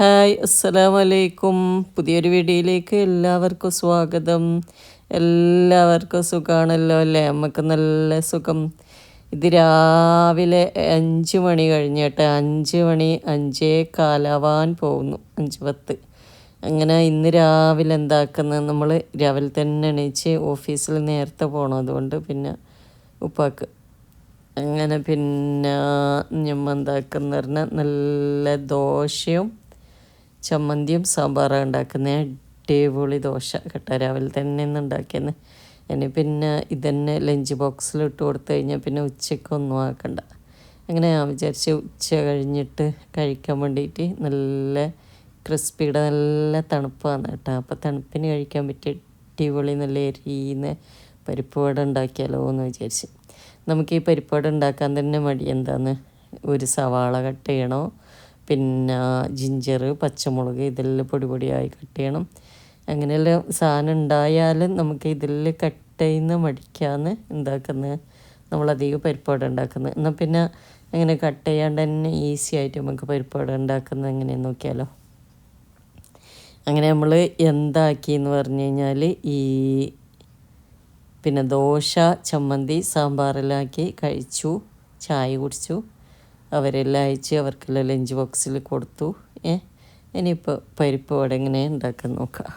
Hi അസ്സലാമു അലൈക്കും. പുതിയൊരു വീഡിയോയിലേക്ക് എല്ലാവർക്കും സ്വാഗതം. എല്ലാവർക്കും സുഖമാണല്ലോ അല്ലേ? നമുക്ക് നല്ല സുഖം. ഇത് രാവിലെ 5 മണി കഴിഞ്ഞിട്ട് 5 മണി 5:15 പോകുന്നു, 5:10. അങ്ങനെ ഇന്ന് രാവിലെ എന്താക്കുന്നത്, നമ്മൾ രാവിലെ തന്നെ എണീച്ച് ഓഫീസിൽ നേരത്തെ പോകണം. അതുകൊണ്ട് പിന്നെ ഉപ്പാക്ക് അങ്ങനെ പിന്നെ ഞമ്മ എന്താക്കുന്ന പറഞ്ഞാൽ നല്ല ദോശയും ചമ്മന്തിയും സാമ്പാറാണ് ഉണ്ടാക്കുന്നത്. അടിപൊളി ദോശ കേട്ടോ, രാവിലെ തന്നെ ഇന്ന് ഉണ്ടാക്കിയെന്ന്. ഇനി പിന്നെ ഇതന്നെ ലഞ്ച് ബോക്സിൽ ഇട്ട് കൊടുത്തു കഴിഞ്ഞാൽ പിന്നെ ഉച്ചയ്ക്കൊന്നും ആക്കണ്ട. അങ്ങനെ ഞാൻ വിചാരിച്ച് ഉച്ച കഴിഞ്ഞിട്ട് കഴിക്കാൻ വേണ്ടിയിട്ട് നല്ല ക്രിസ്പിയുടെ നല്ല തണുപ്പാണ് കേട്ടോ. അപ്പോൾ തണുപ്പിന് കഴിക്കാൻ പറ്റിയ അടിപൊളി നല്ല എരിയുന്ന പരിപ്പ് വട ഉണ്ടാക്കിയാലോ എന്ന് വിചാരിച്ച്. നമുക്ക് ഈ പരിപ്പ് വട ഉണ്ടാക്കാൻ തന്നെ മടി. എന്താന്ന്, ഒരു സവാള കട്ട് ചെയ്യണോ, പിന്നെ ജിഞ്ചർ, പച്ചമുളക് ഇതെല്ലാം പൊടിയായി കട്ട് ചെയ്യണം. അങ്ങനെയെല്ലാം സാധനം ഉണ്ടായാലും നമുക്ക് ഇതിൽ കട്ട് ചെയ്യുന്ന മടിക്കാന്ന് എന്താക്കുന്നത്, നമ്മളധികം പരിപ്പാട് ഉണ്ടാക്കുന്നത്. എന്നാൽ പിന്നെ അങ്ങനെ കട്ട് ചെയ്യാണ്ട് തന്നെ ഈസി ആയിട്ട് നമുക്ക് പരിപ്പാട് ഉണ്ടാക്കുന്നത് എങ്ങനെയെന്ന് നോക്കിയാലോ. അങ്ങനെ നമ്മൾ എന്താക്കിയെന്ന് പറഞ്ഞു കഴിഞ്ഞാൽ ഈ പിന്നെ ദോശ, ചമ്മന്തി, സാമ്പാറെല്ലാം ആക്കി കഴിച്ചു, ചായ കുടിച്ചു. അവരെല്ലാം അയച്ച് അവർക്കെല്ലാം ലഞ്ച് ബോക്സിൽ കൊടുത്തു. ഇനിയിപ്പോൾ പരിപ്പ് വട എങ്ങനെ ഉണ്ടാക്കാൻ നോക്കാം.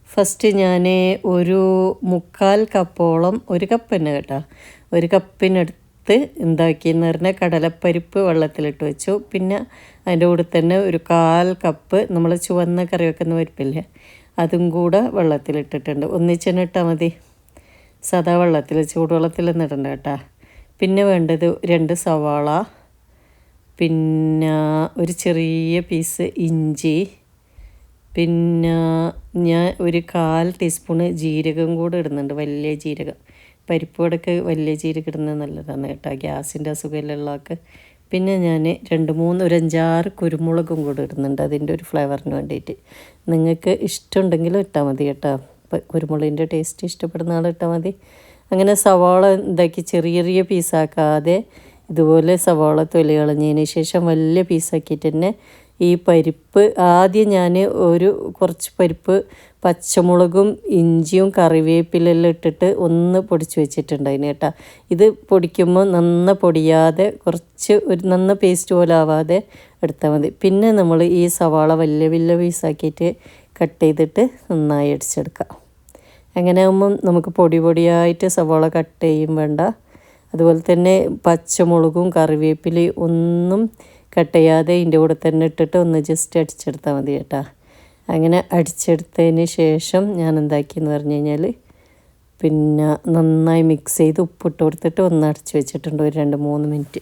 ഫസ്റ്റ് ഞാൻ ഒരു 3/4 കപ്പോളം, ഒരു കപ്പ് തന്നെ കേട്ടോ, ഒരു കപ്പിനടുത്ത് എന്താക്കിയെന്ന് പറഞ്ഞാൽ കടലപ്പരിപ്പ് വെള്ളത്തിലിട്ട് വെച്ചു. പിന്നെ അതിൻ്റെ കൂടെ തന്നെ ഒരു 1/4 കപ്പ് നമ്മൾ ചുവന്ന കറി വെക്കുന്ന പരിപ്പില്ലേ, അതും കൂടെ വെള്ളത്തിലിട്ടിട്ടുണ്ട്. ഒന്നിച്ചെന്നെ ഇട്ടാൽ മതി, സാധാ വെള്ളത്തിൽ, ചൂടുവെള്ളത്തിലൊന്നും ഇടണ്ട കേട്ടോ. പിന്നെ വേണ്ടത് 2 സവാള, പിന്നെ ഒരു ചെറിയ പീസ് ഇഞ്ചി, പിന്നെ ഞാൻ ഒരു 1/4 ടീസ്പൂണ് ജീരകം കൂടെ ഇടുന്നുണ്ട്, വലിയ ജീരകം. പരിപ്പ് വടക്ക് വലിയ ജീരകം ഇടുന്നത് നല്ലതാണ് കേട്ടോ, ഗ്യാസിൻ്റെ അസുഖമുള്ളവർക്ക്. പിന്നെ ഞാൻ 2-3 ഒരു 5-6 കുരുമുളകും കൂടെ ഇടുന്നുണ്ട്, അതിൻ്റെ ഒരു ഫ്ലേവറിന് വേണ്ടിയിട്ട്. നിങ്ങൾക്ക് ഇഷ്ടമുണ്ടെങ്കിൽ ഇട്ടാൽ മതി കേട്ടോ, കുരുമുളകിൻ്റെ ടേസ്റ്റ് ഇഷ്ടപ്പെടുന്ന ആളിട്ടാൽ മതി. അങ്ങനെ സവാള എന്താക്കി ചെറിയ ചെറിയ പീസാക്കാതെ ഇതുപോലെ സവാള തൊലി കളഞ്ഞതിന് ശേഷം വലിയ പീസാക്കിയിട്ട് തന്നെ ഈ പരിപ്പ് ആദ്യം ഞാൻ കുറച്ച് പരിപ്പ്, പച്ചമുളകും ഇഞ്ചിയും കറിവേപ്പിലെല്ലാം ഇട്ടിട്ട് ഒന്ന് പൊടിച്ച് വെച്ചിട്ടുണ്ടായിന് കേട്ടോ. ഇത് പൊടിക്കുമ്പോൾ നന്ന പൊടിയാതെ കുറച്ച് ഒരു നന്ന പേസ്റ്റ് പോലെ ആവാതെ എടുത്താൽ മതി. പിന്നെ നമ്മൾ ഈ സവാള വലിയ വലിയ പീസാക്കിയിട്ട് കട്ട് ചെയ്തിട്ട് നന്നായി അടിച്ചെടുക്കാം. അങ്ങനെ ആകുമ്പം നമുക്ക് പൊടിയായിട്ട് സവാള കട്ട് ചെയ്യും വേണ്ട. അതുപോലെ തന്നെ പച്ചമുളകും കറിവേപ്പിലയും ഒന്നും കട്ട് ചെയ്യാതെ ഇതിൻ്റെ കൂടെ തന്നെ ഇട്ടിട്ട് ഒന്ന് ജസ്റ്റ് അടിച്ചെടുത്താൽ മതി കേട്ടോ. അങ്ങനെ അടിച്ചെടുത്തതിന് ശേഷം ഞാൻ എന്താക്കിയെന്ന് പറഞ്ഞു കഴിഞ്ഞാൽ പിന്നെ നന്നായി മിക്സ് ചെയ്ത് ഉപ്പിട്ട് കൊടുത്തിട്ട് ഒന്ന് അടച്ച് വെച്ചിട്ടുണ്ട് ഒരു 2-3 മിനിറ്റ്.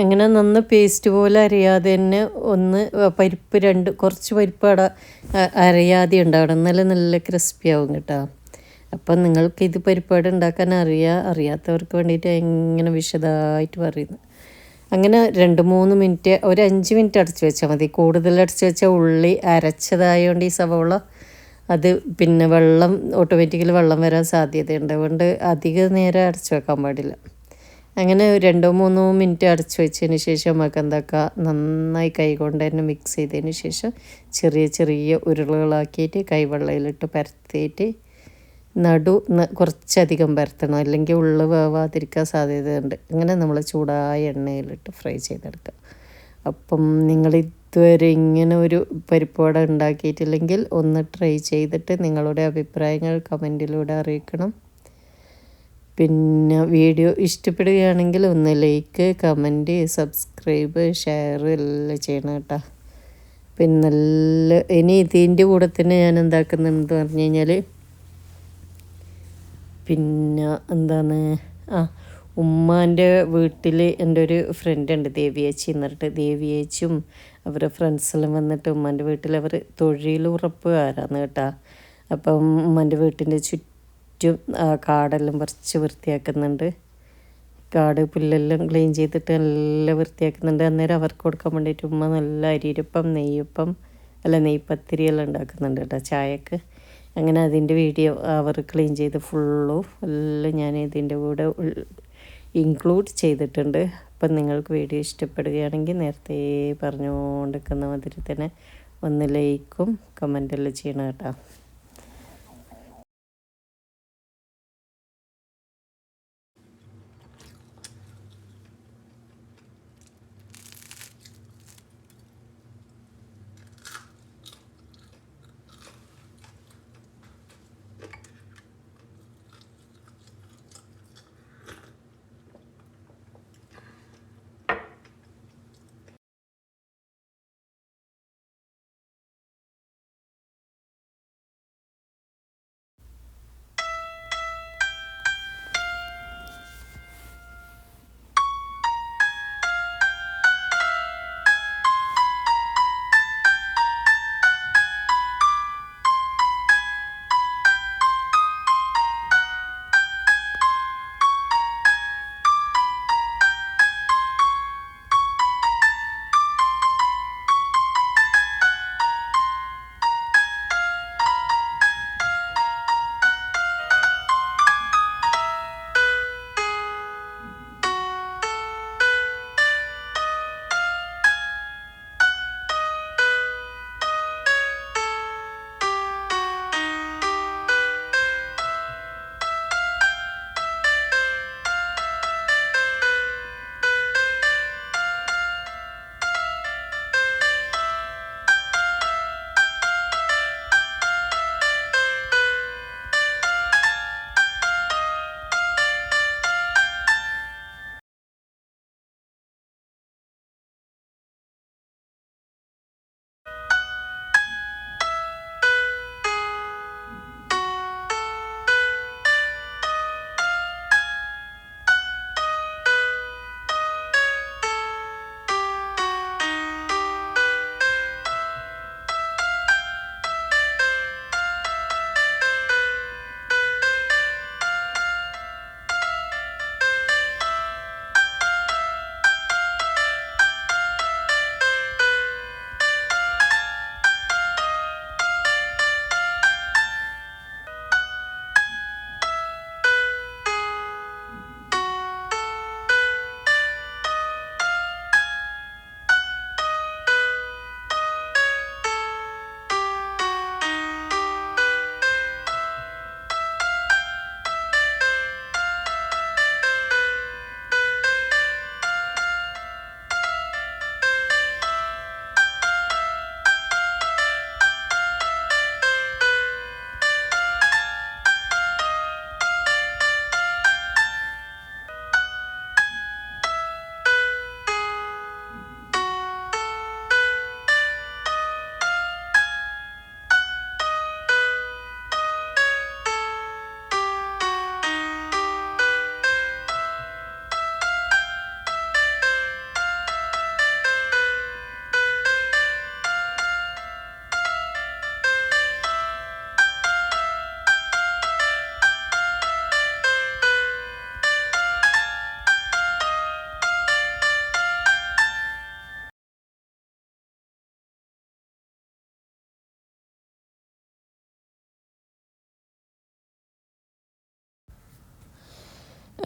അങ്ങനെ നന്ന പേസ്റ്റ് പോലെ അരയാതെ തന്നെ ഒന്ന് പരിപ്പ് കുറച്ച് പരിപ്പ് അരയാതെ ഉണ്ടാവണം, എന്നാലും നല്ല ക്രിസ്പി ആവും കേട്ടോ. അപ്പം നിങ്ങൾക്ക് ഇത് പരിപ്പാട് ഉണ്ടാക്കാൻ അറിയാത്തവർക്ക് വേണ്ടിയിട്ട് എങ്ങനെ വിശദമായിട്ട് പറയുന്നു. അങ്ങനെ 2-3 മിനിറ്റ്, ഒരു 5 മിനിറ്റ് അടച്ച് വെച്ചാൽ മതി. കൂടുതൽ അടച്ച് വെച്ചാൽ ഉള്ളി അരച്ചതായതുകൊണ്ട് ഈ സവോള അത് പിന്നെ ഓട്ടോമാറ്റിക്കലി വെള്ളം വരാൻ സാധ്യതയുണ്ട്. അതുകൊണ്ട് അധിക നേരം അടച്ച് വെക്കാൻ പാടില്ല. അങ്ങനെ 2-3 മിനിറ്റ് അടച്ച് വെച്ചതിന് ശേഷം നമുക്ക് എന്താക്കുക, നന്നായി കൈ കൊണ്ട് തന്നെ മിക്സ് ചെയ്തതിന് ശേഷം ചെറിയ ചെറിയ ഉരുളകളാക്കിയിട്ട് കൈവെള്ളയിലിട്ട് പരത്തിയിട്ട് കുറച്ചധികം പരത്തണം, അല്ലെങ്കിൽ ഉള്ളു വേവാതിരിക്കാൻ സാധ്യതയുണ്ട്. അങ്ങനെ നമ്മൾ ചൂടായ എണ്ണയിലിട്ട് ഫ്രൈ ചെയ്തെടുക്കുക. അപ്പം നിങ്ങൾ ഇതുവരെ ഇങ്ങനെ ഒരു പരിപ്പ് വട ഉണ്ടാക്കിയിട്ടില്ലെങ്കിൽ ഒന്ന് ട്രൈ ചെയ്തിട്ട് നിങ്ങളുടെ അഭിപ്രായങ്ങൾ കമൻറ്റിലൂടെ അറിയിക്കണം. പിന്നെ വീഡിയോ ഇഷ്ടപ്പെടുകയാണെങ്കിൽ ഒന്ന് ലൈക്ക്, കമൻറ്റ്, സബ്സ്ക്രൈബ്, ഷെയർ എല്ലാം ചെയ്യണം കേട്ടോ. പിന്നെ നല്ല ഇനി ഇതിൻ്റെ കൂടെ തന്നെ ഞാൻ എന്താക്കുന്നുണ്ടെന്ന് പറഞ്ഞു കഴിഞ്ഞാൽ പിന്നെ എന്താണ് ഉമ്മാൻ്റെ വീട്ടിൽ എൻ്റെ ഒരു ഫ്രണ്ട് ഉണ്ട്, ദേവിയേച്ചി എന്നിട്ട്. ദേവിയേച്ചും അവരുടെ ഫ്രണ്ട്സെല്ലാം വന്നിട്ട് ഉമ്മാൻ്റെ വീട്ടിൽ അവർ തൊഴിലുറപ്പുകാരാണ് കേട്ടോ. അപ്പം ഉമ്മാൻ്റെ വീട്ടിൻ്റെ ചുറ്റും കാടെല്ലാം പറിച്ച് വൃത്തിയാക്കുന്നുണ്ട്. കാട് പുല്ലെല്ലാം ക്ലീൻ ചെയ്തിട്ട് നല്ല വൃത്തിയാക്കുന്നുണ്ട്. അന്നേരം അവർക്ക് കൊടുക്കാൻ വേണ്ടിയിട്ട് ഉമ്മ നല്ല അരിയപ്പം, നെയ്പത്തിരി എല്ലാം ഉണ്ടാക്കുന്നുണ്ട് കേട്ടോ ചായക്ക്. അങ്ങനെ അതിൻ്റെ വീഡിയോ അവർ ക്ലീൻ ചെയ്ത് എല്ലാം ഞാൻ ഇതിൻ്റെ കൂടെ ഇൻക്ലൂഡ് ചെയ്തിട്ടുണ്ട്. അപ്പം നിങ്ങൾക്ക് വീഡിയോ ഇഷ്ടപ്പെടുകയാണെങ്കിൽ നേരത്തെ പറഞ്ഞുകൊണ്ടിരിക്കുന്ന മാതിരി തന്നെ ഒന്ന് ലൈക്കും കമൻറ്റെല്ലാം ചെയ്യണം കേട്ടോ.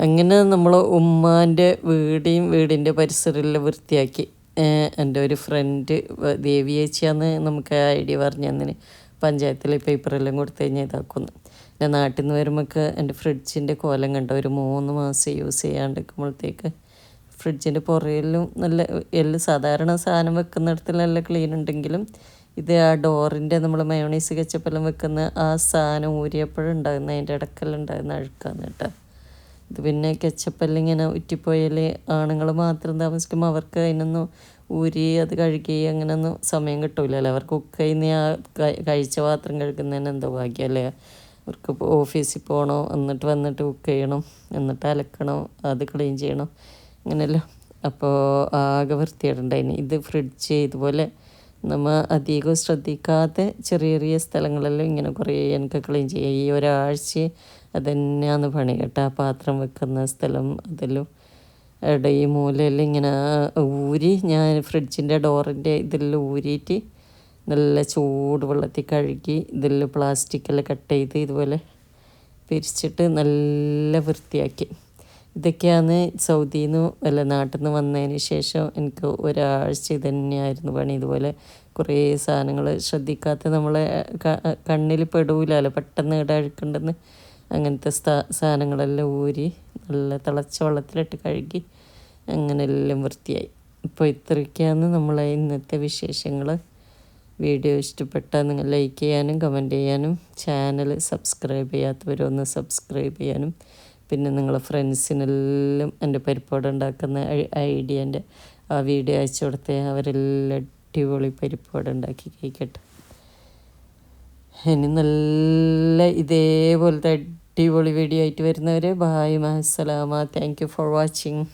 അങ്ങനെ നമ്മൾ ഉമ്മാൻ്റെ വീടിൻ്റെ പരിസരമെല്ലാം വൃത്തിയാക്കി. എൻ്റെ ഒരു ഫ്രണ്ട് ദേവിയേച്ചിയാന്ന് നമുക്ക് ഐഡിയ പറഞ്ഞു തന്നിന്. പഞ്ചായത്തിൽ പേപ്പറെല്ലാം കൊടുത്തു കഴിഞ്ഞാൽ ഇതാക്കുന്നു. ഞാൻ നാട്ടിൽ നിന്ന് വരുമ്പോൾ എൻ്റെ ഫ്രിഡ്ജിൻ്റെ കോലം കണ്ട ഒരു 3 മാസം യൂസ് ചെയ്യാണ്ടിരിക്കുമ്പോഴത്തേക്ക് ഫ്രിഡ്ജിൻ്റെ പുറയിലും നല്ല എല്ലാം സാധാരണ സാധനം വെക്കുന്നിടത്തിലെല്ലാം ക്ലീൻ ഉണ്ടെങ്കിലും ഇത് ആ ഡോറിൻ്റെ നമ്മൾ മയോണൈസ് കെച്ചപ്പെല്ലാം വെക്കുന്ന ആ സാധനം ഊരിയപ്പോഴുണ്ടാകുന്ന അതിൻ്റെ ഇടക്കെല്ലാം ഉണ്ടാകുന്ന അഴുക്കാന്ന് കേട്ടോ. ഇത് പിന്നെ കെച്ചപ്പെല്ലാം ഇങ്ങനെ ഉറ്റിപ്പോയാൽ ആണുങ്ങൾ മാത്രം താമസിക്കുമ്പോൾ അവർക്ക് അതിനൊന്നും ഊരി അത് കഴുകി അങ്ങനെയൊന്നും സമയം കിട്ടൂലല്ലോ. അവർക്ക് കുക്ക് ചെയ്യുന്ന ആ കഴിച്ച പാത്രം കഴുകുന്നതിന് എന്തോ ഭാഗ്യമല്ലേ. അവർക്ക് ഓഫീസിൽ പോകണം, എന്നിട്ട് വന്നിട്ട് കുക്ക് ചെയ്യണം, എന്നിട്ട് അലക്കണം, അത് ക്ലീൻ ചെയ്യണം, അങ്ങനെയല്ലോ. അപ്പോൾ ആകെ വൃത്തിയായിട്ടുണ്ടായിന്. ഇത് ഫ്രിഡ്ജ് ഇതുപോലെ നമ്മൾ അധികം ശ്രദ്ധിക്കാതെ ചെറിയ ചെറിയ സ്ഥലങ്ങളെല്ലാം ഇങ്ങനെ കുറേ എനിക്ക് ക്ലീൻ ചെയ്യുക. ഈ ഒരാഴ്ച അതുതന്നെയാണ് പണി കേട്ടോ. ആ പാത്രം വെക്കുന്ന സ്ഥലം അതെല്ലാം ഈ മൂലയെല്ലാം ഇങ്ങനെ ഊരി, ഞാൻ ഫ്രിഡ്ജിൻ്റെ ഡോറിൻ്റെ ഇതെല്ലാം ഊരിയിട്ട് നല്ല ചൂട് വെള്ളത്തിൽ കഴുകി ഇതെല്ലാം പ്ലാസ്റ്റിക്കെല്ലാം കട്ട് ചെയ്ത് ഇതുപോലെ പിരിച്ചിട്ട് നല്ല വൃത്തിയാക്കി. ഇതൊക്കെയാണ് സൗദിയിൽ നിന്ന് നാട്ടിൽ നിന്ന് വന്നതിന് ശേഷം എനിക്ക് ഒരാഴ്ച തന്നെയായിരുന്നു പണി. ഇതുപോലെ കുറേ സാധനങ്ങൾ ശ്രദ്ധിക്കാത്ത നമ്മളെ കണ്ണിൽ പെടൂലല്ലോ, പെട്ടെന്ന് അഴുക്കുണ്ടെന്ന്. അങ്ങനത്തെ സാധനങ്ങളെല്ലാം ഊരി നല്ല തിളച്ച വെള്ളത്തിലിട്ട് കഴുകി അങ്ങനെയെല്ലാം വൃത്തിയായി. ഇപ്പോൾ ഇത്രയൊക്കെയാണ് നമ്മളെ ഇന്നത്തെ വിശേഷങ്ങൾ. വീഡിയോ ഇഷ്ടപ്പെട്ടാൽ നിങ്ങൾ ലൈക്ക് ചെയ്യാനും കമൻറ്റ് ചെയ്യാനും ചാനൽ സബ്സ്ക്രൈബ് ചെയ്യാത്തവരൊന്ന് സബ്സ്ക്രൈബ് ചെയ്യാനും പിന്നെ നിങ്ങളെ ഫ്രണ്ട്സിനെല്ലാം എൻ്റെ പരിപ്പോട ഉണ്ടാക്കുന്ന ഐഡിയൻ്റെ ആ വീഡിയോ അയച്ചു കൊടുത്തേ. അവരെല്ലാം അടിപൊളി പരിപ്പോട ഉണ്ടാക്കി കഴിക്കട്ടെ. ഇനി നല്ല ഇതേപോലത്തെ അടിപൊളി വീഡിയോ ആയിട്ട് വരുന്നവരെ ബായ്, മഅസ്സലാമ. Thank you for watching.